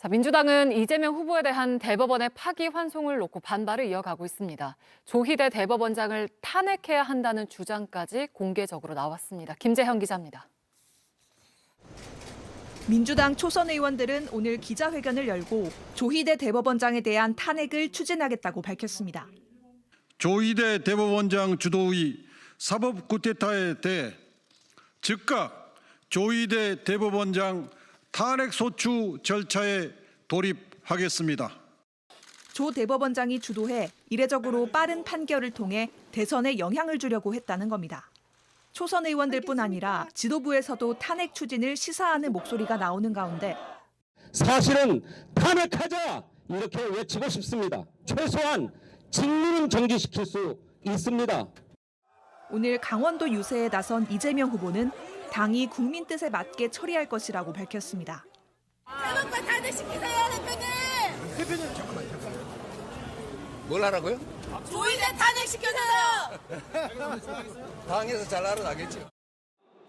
민주당은 이재명 후보에 대한 대법원의 파기환송을 놓고 반발을 이어가고 있습니다. 조희대 대법원장을 탄핵해야 한다는 주장까지 공개적으로 나왔습니다. 김재현 기자입니다. 민주당 초선 의원들은 오늘 기자회견을 열고 조희대 대법원장에 대한 탄핵을 추진하겠다고 밝혔습니다. 조희대 대법원장 주도의 사법 쿠데타에 대해 즉각 조희대 대법원장 탄핵 소추 절차에 돌입하겠습니다. 조 대법원장이 주도해 이례적으로 빠른 판결을 통해 대선에 영향을 주려고 했다는 겁니다. 초선 의원들뿐 아니라 지도부에서도 탄핵 추진을 시사하는 목소리가 나오는 가운데 사실은 탄핵하자 이렇게 외치고 싶습니다. 최소한 직무는 정지시킬 수 있습니다. 오늘 강원도 유세에 나선 이재명 후보는 당이 국민 뜻에 맞게 처리할 것이라고 밝혔습니다. 대법관 탄핵시키세요, 대표님! 대표님 잠깐만. 뭘 하라고요? 조희대 탄핵시켜서요! 당에서 잘 알아나겠지.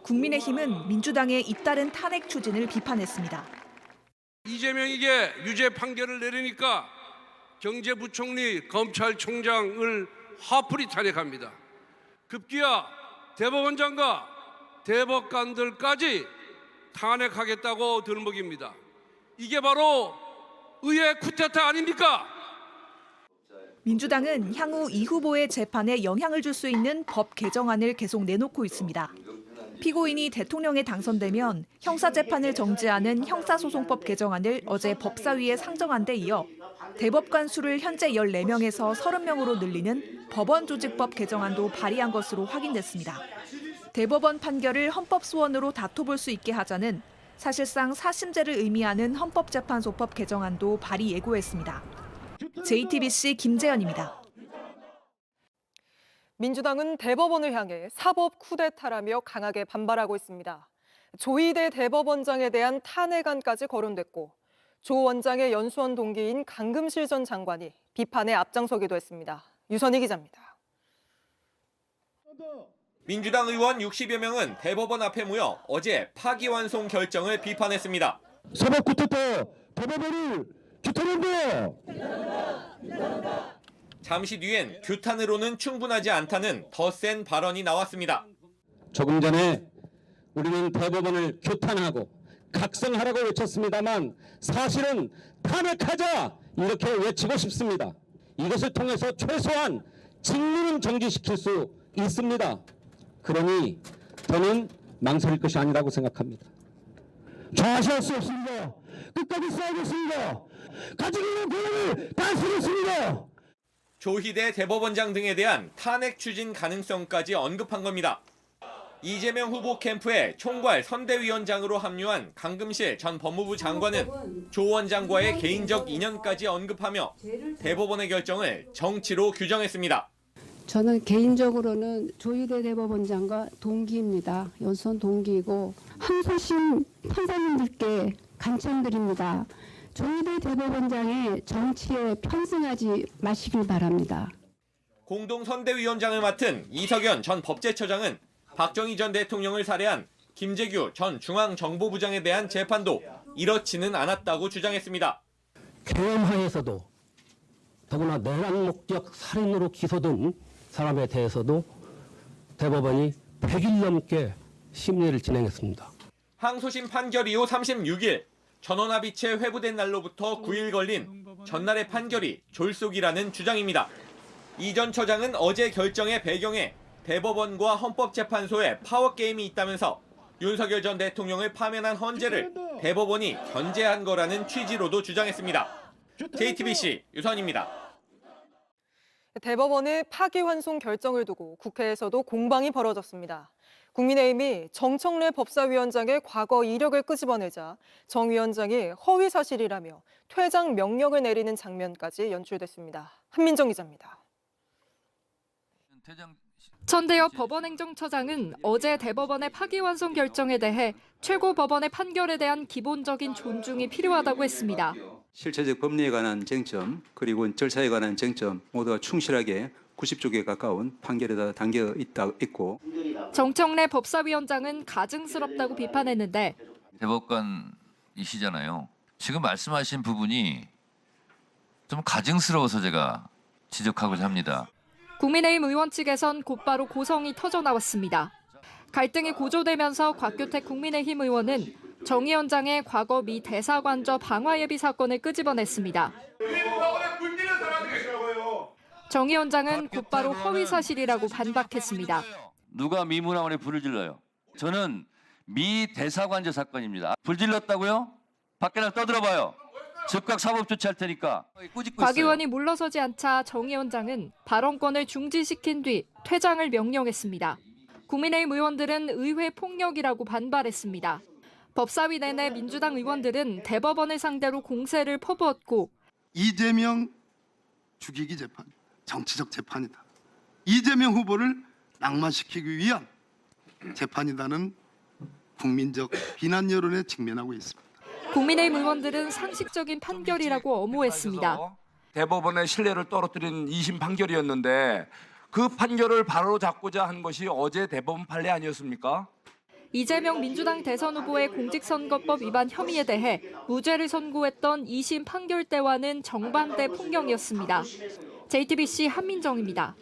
국민의힘은 민주당의 잇따른 탄핵 추진을 비판했습니다. 이재명에게 유죄 판결을 내리니까 경제부총리, 검찰총장을 화풀이 탄핵합니다. 급기야 대법원장과 대법관들까지 탄핵하겠다고 들먹입니다. 이게 바로 의회 쿠데타 아닙니까? 민주당은 향후 이 후보의 재판에 영향을 줄 수 있는 법 개정안을 계속 내놓고 있습니다. 피고인이 대통령에 당선되면 형사재판을 정지하는 형사소송법 개정안을 어제 법사위에 상정한 데 이어 대법관 수를 현재 14명에서 30명으로 늘리는 법원조직법 개정안도 발의한 것으로 확인됐습니다. 대법원 판결을 헌법소원으로 다퉈볼 수 있게 하자는 사실상 사심제를 의미하는 헌법재판소법 개정안도 발의 예고했습니다. JTBC 김재현입니다. 민주당은 대법원을 향해 사법 쿠데타라며 강하게 반발하고 있습니다. 조희대 대법원장에 대한 탄핵안까지 거론됐고 조 원장의 연수원 동기인 강금실 전 장관이 비판에 앞장서기도 했습니다. 유선희 기자입니다. 민주당 의원 60여 명은 대법원 앞에 모여 어제 파기환송 결정을 비판했습니다. 사법 쿠데타 대법원을 규탄한다. 잠시 뒤엔 규탄으로는 충분하지 않다는 더 센 발언이 나왔습니다. 조금 전에 우리는 대법원을 규탄하고 각성하라고 외쳤습니다만 사실은 탄핵하자 이렇게 외치고 싶습니다. 이것을 통해서 최소한 직무는 정지시킬 수 있습니다. 그러니 저는 망설일 것이 아니라고 생각합니다. 좌시할 수 없습니다. 끝까지 싸우겠습니다. 가지고 있는 권한을 다 쓰겠습니다. 조희대 대법원장 등에 대한 탄핵 추진 가능성까지 언급한 겁니다. 이재명 후보 캠프에 총괄 선대위원장으로 합류한 강금실 전 법무부 장관은 조 원장과의 개인적 인연까지 언급하며 대법원의 결정을 정치로 규정했습니다. 저는 개인적으로는 조희대 대법원장과 동기입니다. 연수원 동기이고 항소심 판사님들께 간청드립니다. 조희대 대법원장의 정치에 편승하지 마시길 바랍니다. 공동선대위원장을 맡은 이석연 전 법제처장은 박정희 전 대통령을 살해한 김재규 전 중앙정보부장에 대한 재판도 이렇지는 않았다고 주장했습니다. 경험하에서도 더구나 내란 목적 살인으로 기소된 사람에 대해서도 대법원이 100일 넘게 심리를 진행했습니다. 항소심 판결 이후 36일 전원합의체 회부된 날로부터 9일 걸린 전날의 판결이 졸속이라는 주장입니다. 이 전 처장은 어제 결정의 배경에 대법원과 헌법재판소의 파워게임이 있다면서 윤석열 전 대통령을 파면한 헌재를 대법원이 견제한 거라는 취지로도 주장했습니다. JTBC 유선입니다. 대법원의 파기환송 결정을 두고 국회에서도 공방이 벌어졌습니다. 국민의힘이 정청래 법사위원장의 과거 이력을 끄집어내자 정 위원장이 허위 사실이라며 퇴장 명령을 내리는 장면까지 연출됐습니다. 한민정 기자입니다. 천대엽 법원행정처장은 어제 대법원의 파기환송 결정에 대해 최고법원의 판결에 대한 기본적인 존중이 필요하다고 했습니다. 실체적 법리에 관한 쟁점 그리고 절차에 관한 쟁점 모두가 충실하게 90쪽에 가까운 판결에다 담겨 있고 정청래 법사위원장은 가증스럽다고 비판했는데 대법관이시잖아요. 지금 말씀하신 부분이 좀 가증스러워서 제가 지적하고자 합니다. 국민의힘 의원 측에선 곧바로 고성이 터져 나왔습니다. 갈등이 고조되면서 곽규택 국민의힘 의원은 정 위원장의 과거 미 대사관저 방화 예비 사건을 끄집어냈습니다. 정 위원장은 곧바로 허위 사실이라고 반박했습니다. 누가 미 문화원에 불을 질러요? 저는 미 대사관저 사건입니다. 불 질렀다고요? 밖에 나가 떠들어봐요. 즉각 사법 조치할 테니까. 곽 의원이 물러서지 않자 정 위원장은 발언권을 중지시킨 뒤 퇴장을 명령했습니다. 국민의힘 의원들은 의회 폭력이라고 반발했습니다. 법사위 내내 민주당 의원들은 대법원을 상대로 공세를 퍼부었고 이재명 죽이기 재판, 정치적 재판이다. 이재명 후보를 낙마시키기 위한 재판이다는 국민적 비난 여론에 직면하고 있습니다. 국민의힘 의원들은 상식적인 판결이라고 엄호했습니다. 대법원의 신뢰를 떨어뜨린 2심 판결이었는데 그 판결을 바로잡고자 한 것이 어제 대법원 판례 아니었습니까? 이재명 민주당 대선 후보의 공직선거법 위반 혐의에 대해 무죄를 선고했던 2심 판결 때와는 정반대 풍경이었습니다. JTBC 한민정입니다.